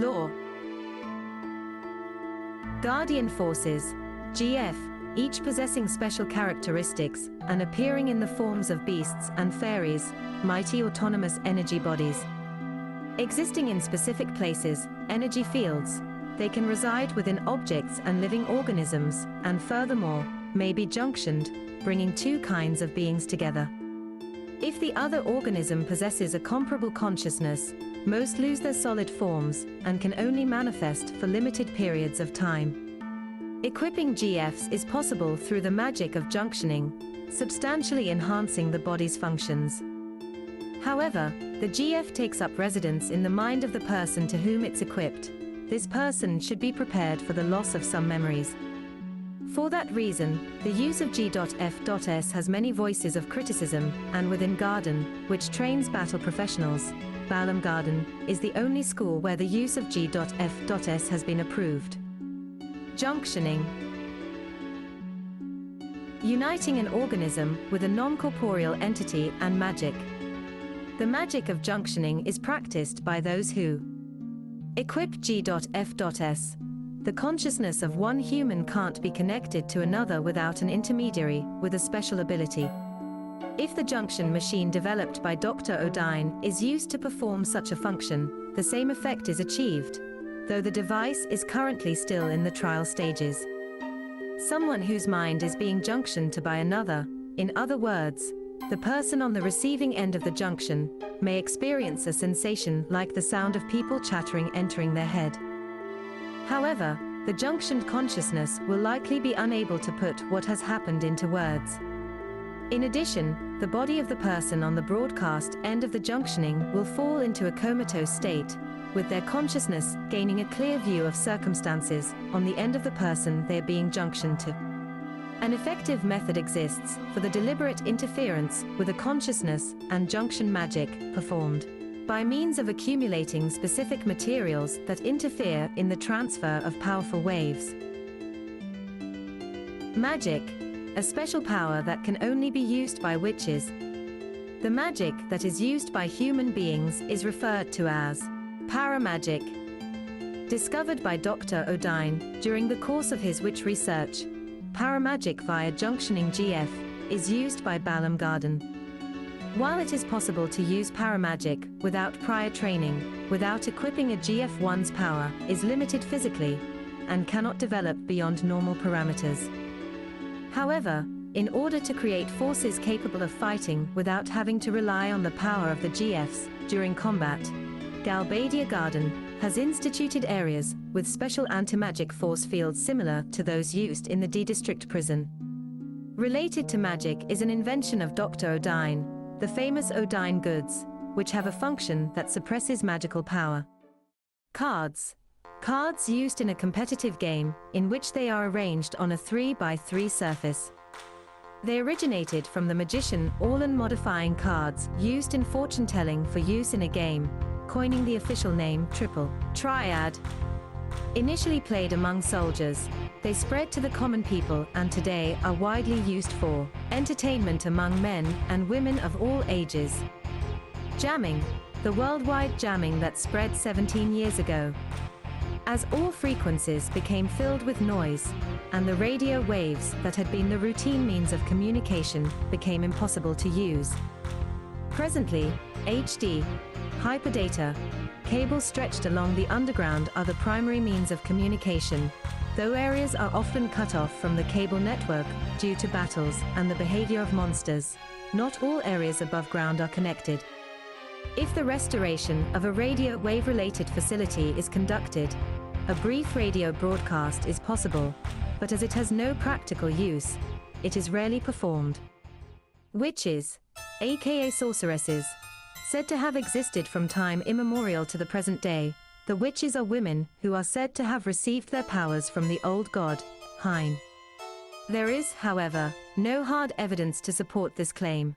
Lore. Guardian Forces, GF, each possessing special characteristics, and appearing in the forms of beasts and fairies, mighty autonomous energy bodies. Existing in specific places, energy fields, they can reside within objects and living organisms, and furthermore, may be junctioned, bringing two kinds of beings together. If the other organism possesses a comparable consciousness, most lose their solid forms, and can only manifest for limited periods of time. Equipping GFs is possible through the magic of junctioning, substantially enhancing the body's functions. However, the GF takes up residence in the mind of the person to whom it's equipped. This person should be prepared for the loss of some memories. For that reason, the use of G.F.S has many voices of criticism, and within Garden, which trains battle professionals, Balam Garden is the only school where the use of G.F.S has been approved. Junctioning. Uniting an organism with a non-corporeal entity and magic. The magic of junctioning is practiced by those who equip G.F.S. The consciousness of one human can't be connected to another without an intermediary with a special ability. If the junction machine developed by Dr. Odine is used to perform such a function, the same effect is achieved, though the device is currently still in the trial stages. Someone whose mind is being junctioned to by another, in other words, the person on the receiving end of the junction, may experience a sensation like the sound of people chattering entering their head. However, the junctioned consciousness will likely be unable to put what has happened into words. In addition, the body of the person on the broadcast end of the junctioning will fall into a comatose state, with their consciousness gaining a clear view of circumstances on the end of the person they are being junctioned to. An effective method exists for the deliberate interference with a consciousness and junction magic performed by means of accumulating specific materials that interfere in the transfer of powerful waves. Magic, a special power that can only be used by witches. The magic that is used by human beings is referred to as paramagic. Discovered by Dr. Odine during the course of his witch research, paramagic via junctioning GF is used by Balam Garden. While it is possible to use paramagic without prior training, without equipping a GF, one's power is limited physically and cannot develop beyond normal parameters. However, in order to create forces capable of fighting without having to rely on the power of the GFs during combat, Galbadia Garden has instituted areas with special anti-magic force fields similar to those used in the D District prison. Related to magic is an invention of Dr. Odine, the famous Odine goods, which have a function that suppresses magical power. Cards. Cards used in a competitive game, in which they are arranged on a 3x3 surface. They originated from the magician Orlan modifying cards used in fortune-telling for use in a game, coining the official name Triple Triad. Initially played among soldiers, they spread to the common people and today are widely used for entertainment among men and women of all ages. Jamming, the worldwide jamming that spread 17 years ago. As all frequencies became filled with noise, and the radio waves that had been the routine means of communication became impossible to use. Presently, HD, hyperdata, cables stretched along the underground are the primary means of communication, though areas are often cut off from the cable network due to battles and the behavior of monsters. Not all areas above ground are connected. If the restoration of a radio wave-related facility is conducted, a brief radio broadcast is possible, but as it has no practical use, it is rarely performed. Witches, aka sorceresses, said to have existed from time immemorial to the present day. The witches are women who are said to have received their powers from the old god, Hine. There is, however, no hard evidence to support this claim.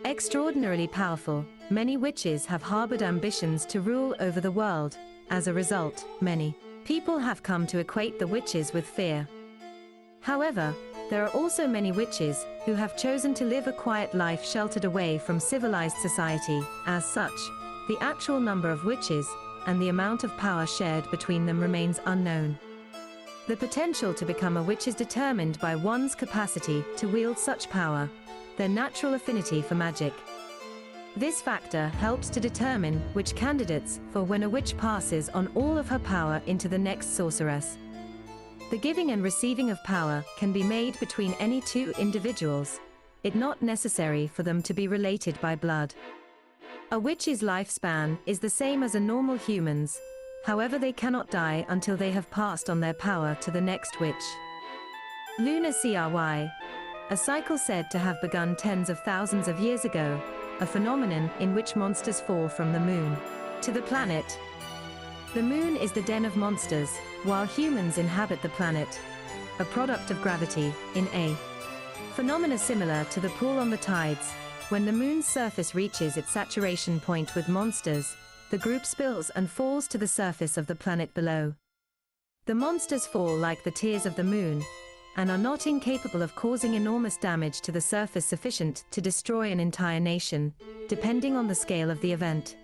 Extraordinarily powerful, many witches have harbored ambitions to rule over the world. As a result, many people have come to equate the witches with fear. However, there are also many witches who have chosen to live a quiet life sheltered away from civilized society. As such, the actual number of witches and the amount of power shared between them remains unknown. The potential to become a witch is determined by one's capacity to wield such power, their natural affinity for magic. This factor helps to determine which candidates for when a witch passes on all of her power into the next sorceress. The giving and receiving of power can be made between any two individuals, it not necessary for them to be related by blood. A witch's lifespan is the same as a normal human's, however they cannot die until they have passed on their power to the next witch. Lunar CRY, a cycle said to have begun tens of thousands of years ago, a phenomenon in which monsters fall from the moon to the planet. The moon is the den of monsters, while humans inhabit the planet, a product of gravity, in a phenomena similar to the pull on the tides. When the moon's surface reaches its saturation point with monsters, the group spills and falls to the surface of the planet below. The monsters fall like the tears of the moon, and are not incapable of causing enormous damage to the surface sufficient to destroy an entire nation, depending on the scale of the event.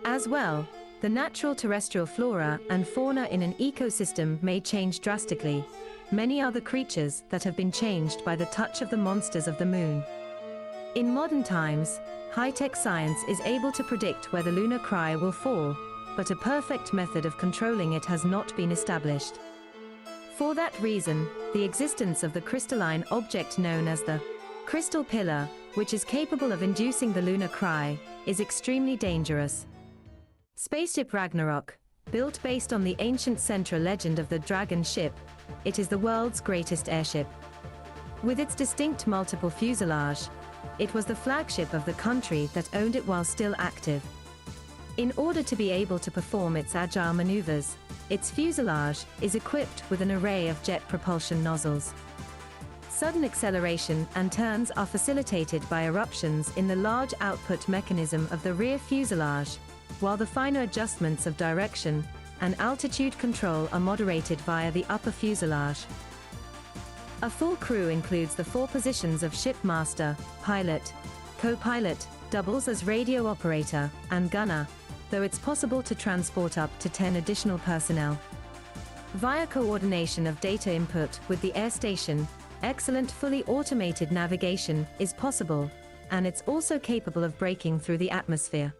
As well, the natural terrestrial flora and fauna in an ecosystem may change drastically. Many are the creatures that have been changed by the touch of the monsters of the moon. In modern times, high-tech science is able to predict where the lunar cry will fall, but a perfect method of controlling it has not been established. For that reason, the existence of the crystalline object known as the crystal pillar, which is capable of inducing the lunar cry, is extremely dangerous. Spaceship Ragnarok, built based on the ancient Centra legend of the dragon ship, it is the world's greatest airship. With its distinct multiple fuselage, it was the flagship of the country that owned it while still active. In order to be able to perform its agile maneuvers, its fuselage is equipped with an array of jet propulsion nozzles. Sudden acceleration and turns are facilitated by eruptions in the large output mechanism of the rear fuselage, while the finer adjustments of direction and altitude control are moderated via the upper fuselage. A full crew includes the 4 positions of shipmaster, pilot, co-pilot, doubles as radio operator, and gunner, though it's possible to transport up to 10 additional personnel. Via coordination of data input with the air station, excellent fully automated navigation is possible, and it's also capable of braking through the atmosphere.